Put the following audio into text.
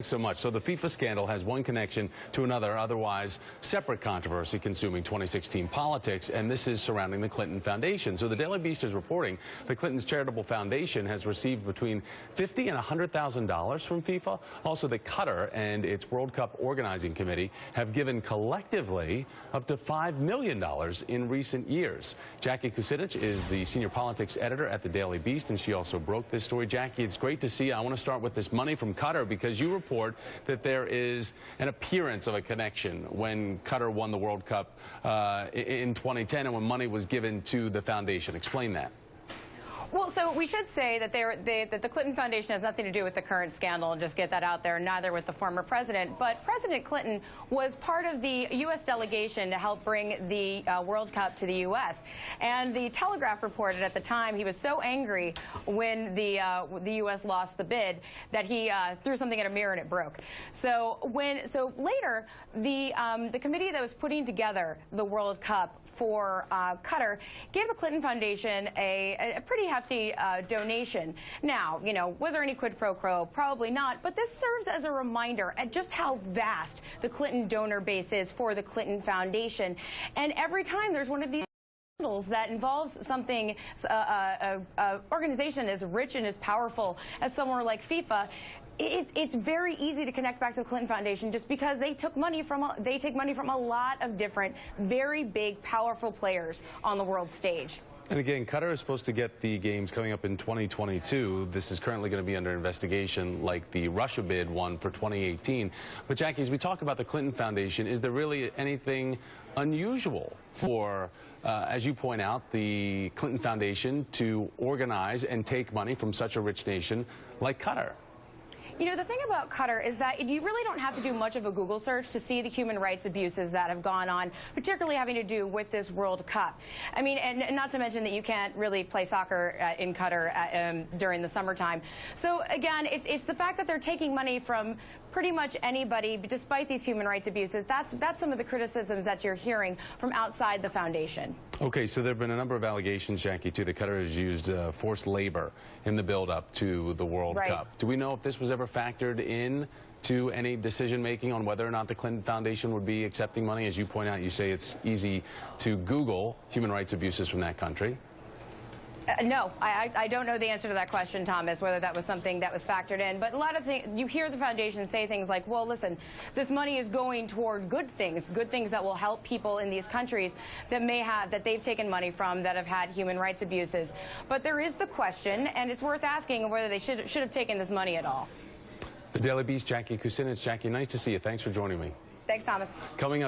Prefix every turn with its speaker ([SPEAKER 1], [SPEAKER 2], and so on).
[SPEAKER 1] So much. So the FIFA scandal has one connection to another, otherwise separate controversy consuming 2016 politics, and this is surrounding the Clinton Foundation. So the Daily Beast is reporting the Clinton's charitable foundation has received between $50,000 and $100,000 from FIFA. Also, the Qatar and its World Cup organizing committee have given collectively up to $5 million in recent years. Jackie Kucinich is the senior politics editor at the Daily Beast, and she also broke this story. Jackie, it's great to see you. I want to start with this money from Qatar because you report that there is an appearance of a connection when Qatar won the World Cup in 2010 and when money was given to the foundation. Explain that.
[SPEAKER 2] Well, so we should say that that the Clinton Foundation has nothing to do with the current scandal, and just get that out there, neither with the former president. But President Clinton was part of the U.S. delegation to help bring the World Cup to the U.S. And the Telegraph reported at the time he was so angry when the U.S. lost the bid that he threw something at a mirror and it broke. So later, the committee that was putting together the World Cup for Qatar gave the Clinton Foundation a pretty hefty donation. Now, you know, was there any quid pro quo? Probably not, but this serves as a reminder at just how vast the Clinton donor base is for the Clinton Foundation. And every time there's one of these scandals that involves something, an organization as rich and as powerful as somewhere like FIFA, it's very easy to connect back to the Clinton Foundation just because they take money from a lot of different, very big, powerful players on the world stage.
[SPEAKER 1] And again, Qatar is supposed to get the games coming up in 2022. This is currently going to be under investigation like the Russia bid one for 2018. But Jackie, as we talk about the Clinton Foundation, is there really anything unusual for, as you point out, the Clinton Foundation to organize and take money from such a rich nation like Qatar?
[SPEAKER 2] You know, the thing about Qatar is that you really don't have to do much of a Google search to see the human rights abuses that have gone on, particularly having to do with this World Cup. I mean, and not to mention that you can't really play soccer in Qatar during the summertime. So again, it's the fact that they're taking money from pretty much anybody, despite these human rights abuses. That's some of the criticisms that you're hearing from outside the foundation.
[SPEAKER 1] Okay, so there have been a number of allegations, Jackie, too, that Qatar has used forced labor in the build-up to the World Cup. Do we know if this was ever factored in to any decision-making on whether or not the Clinton Foundation would be accepting money? As you point out, you say it's easy to Google human rights abuses from that country.
[SPEAKER 2] No, I don't know the answer to that question, Thomas, whether that was something that was factored in. But a lot of things, you hear the foundation say things like, well, listen, this money is going toward good things that will help people in these countries that they've taken money from that have had human rights abuses. But there is the question, and it's worth asking, whether they should have taken this money at all.
[SPEAKER 1] The Daily Beast, Jackie Kucinich. Jackie, nice to see you. Thanks for joining me.
[SPEAKER 2] Thanks, Thomas.
[SPEAKER 1] Coming up.